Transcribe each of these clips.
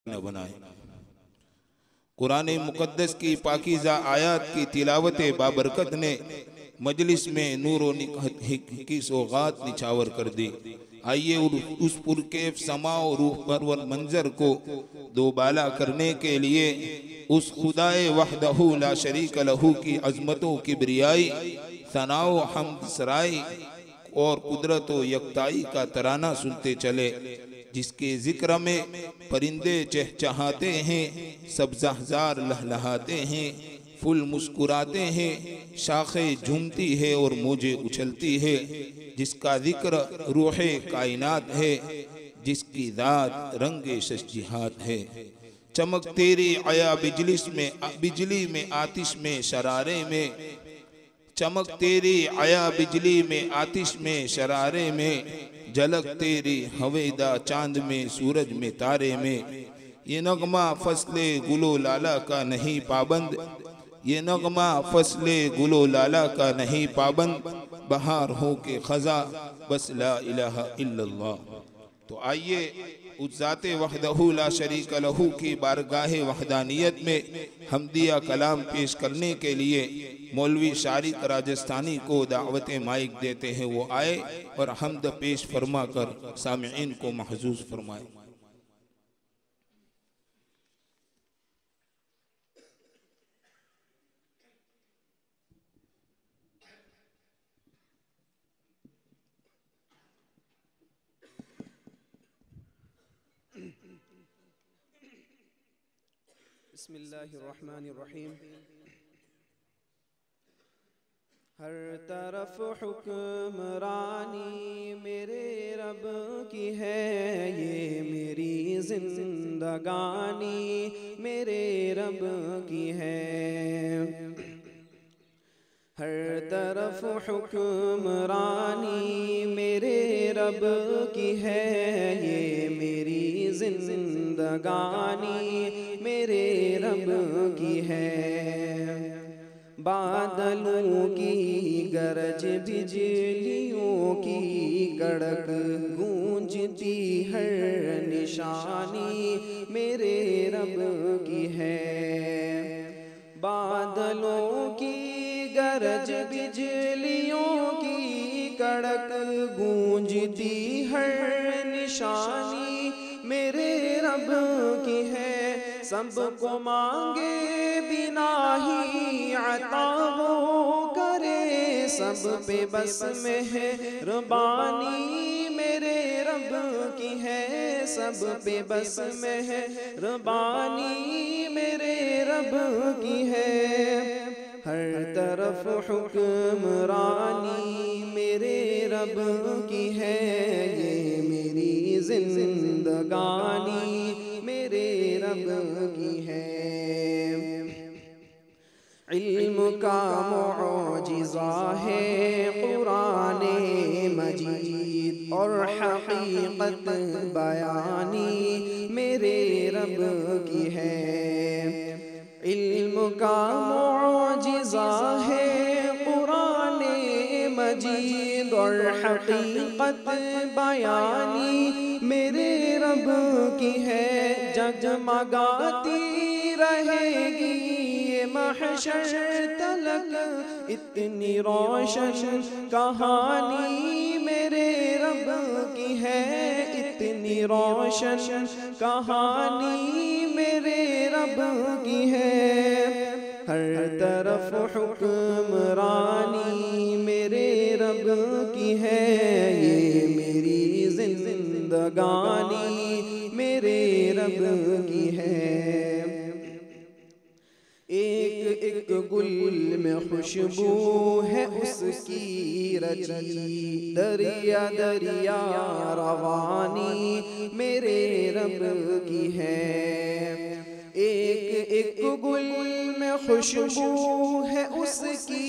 न बनाए। कुरान मुकद्दस की पाकीज़ा आयात की तिलावत बाबरकत ने मजलिस में नूर की सौगात निछावर कर दी। आइए उस पुरकैफ समा और रूह परवर मंजर को दोबाला करने के लिए उस खुदाए वहदहू ला शरीक लहू की अजमतों की किबरियाई, सनाओ हम्द सराई और कुदरत व यकताई का तराना सुनते चले, जिसके जिक्र में परिंदे चहचहाते हैं, सब्ज़हज़ार लहलहाते हैं, फूल मुस्कुराते हैं, शाखें झूमती है और मौजें उछलती है, जिसका जिक्र रूहे कायनात है, जिसकी दात रंगे शशजिहात है। चमक तेरी आया बिजली में आतिश में शरारे में, चमक तेरी आया बिजली में आतिश में शरारे में, झलक तेरी हवेदा चांद में सूरज में तारे में। ये नगमा फसले गुलो लाला का नहीं पाबंद, ये नगमा फसले गुलो लाला का नहीं पाबंद, बहार हो के खजा बस ला इलाहा इल्लल्लाह। तो आइए उस ज़ाते वहदहू ला शरीक लहू की बारगाहे वहदानियत में हमदिया कलाम पेश करने के लिए मौलवी शारिक राजस्थानी को दावत माइक देते हैं। वो आए और हमद पेश फरमा कर सामिईन को महजूज फरमाए। बिस्मिल्लाहिर्रहमानिर्रहीम। हर तरफ हुक्मरानी मेरे रब की है, ये मेरी जिंदगानी मेरे रब की है। हर तरफ हुक्मरानी मेरे रब की है, ये मेरी जिंदगानी मेरे रब की है। बादलों की गरज बिजलियों की कड़क गूंजती हर निशानी मेरे रब की है। बादलों की गरज बिजलियों की कड़क गूंजती हर निशानी मेरे रब की है। सबको मांगे बिना ही अता वो करे, सब पे बस मेहरबानी मेरे रब की है। सब पे बस मेहरबानी मेरे रब की है। हर तरफ हुक्मरानी मेरे रब की है, ये मेरी जिंदगानी मेरे रब की है। इल्म का मुअजिज़ा है कुराने मजीद और हकीकत बयानी मेरे रब की है। इल्म का मुअजिज़ा है कुराने मजीद और हकीकत बयानी मेरे रब की है। जगमगाती रहेगी ये महशर तलक इतनी रोशन कहानी मेरे रब की है। इतनी रोशन कहानी मेरे रब की है। हर तरफ हुक्मरानी मेरे रब की है, ये मेरी जिंदगानी मेरे रब की है। एक एक गुल में खुशबू है उसकी रची, दरिया दरिया रवानी मेरे रब की है। एक एक गुल में खुशबू है उसकी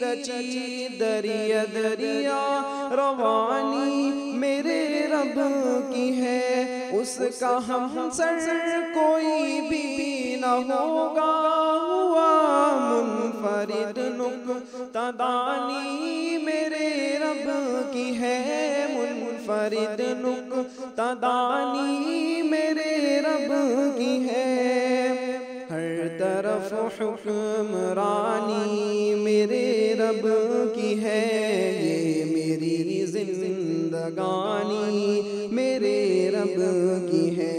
रची, दरिया दरिया रवानी मेरे रब की है। उसका हमसर कोई भी न होगा, हुआ मुनफरिद नुक्ता दानी मेरे रब की है। मुनफरिद नुक्तादानी मेरे रब की है। हर तरफ हुक्मरानी मेरे रब की है। ये मेरी जिंदगानी मेरे रब की है।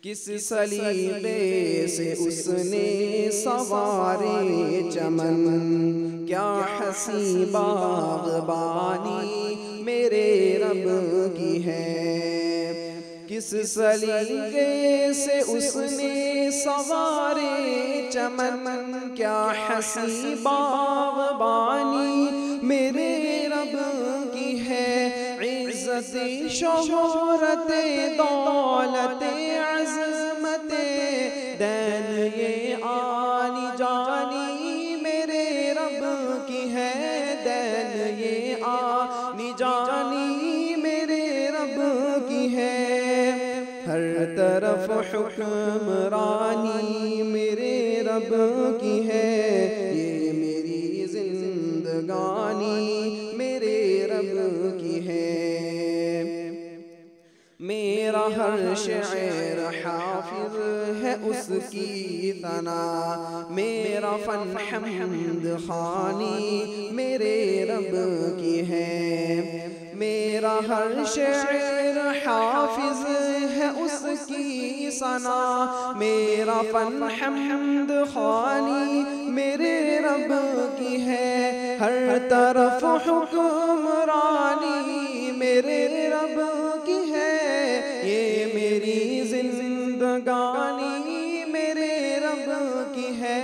किस सलीक़े से उसने सवारे चमन, क्या हसी बाग़बानी मेरे रब की है। किस सलीक़े से उसने सवारे चमन, क्या हसी बाग़बानी मेरे रब की है। इज़्ज़त शोहरत दौलत अज़मत दैन ये आनी जानी मेरे रब की है। दैन ये आनी जानी मेरे रब की है। हर तरफ हुक्मरानी मेरे रब की है। ये मेरी जिंदगानी मेरे रब की है। मेरा हर शेर हाफिज है उसकी तना, मेरा फन हम्द खानी मेरे रब की है। मेरा हर शेर हाफिज है उसकी सना, मेरा फन हम्द खानी मेरे रब की है। हर तरफ हुक्मरानी मेरे रब की है। ये मेरी जिंदगानी मेरे रब की है।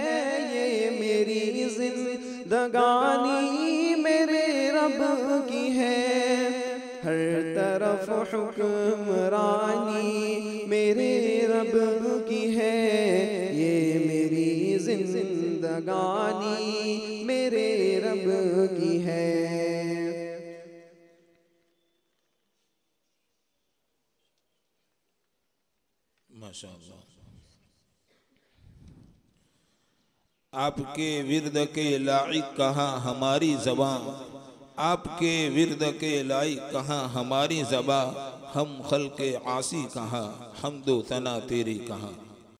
ये मेरी जिंदगानी मेरे रब की है। हर तरफ हुक्मरानी मेरे रब की है। ये मेरी जिंदगानी मेरे रब की है। माशाअल्लाह। आपके विर्द के लाइक कहाँ हमारी ज़बां, आपके विर्द के लाइक कहाँ हमारी ज़बां, हम खल्क़े आसी कहाँ हमदो तना तेरी कहाँ।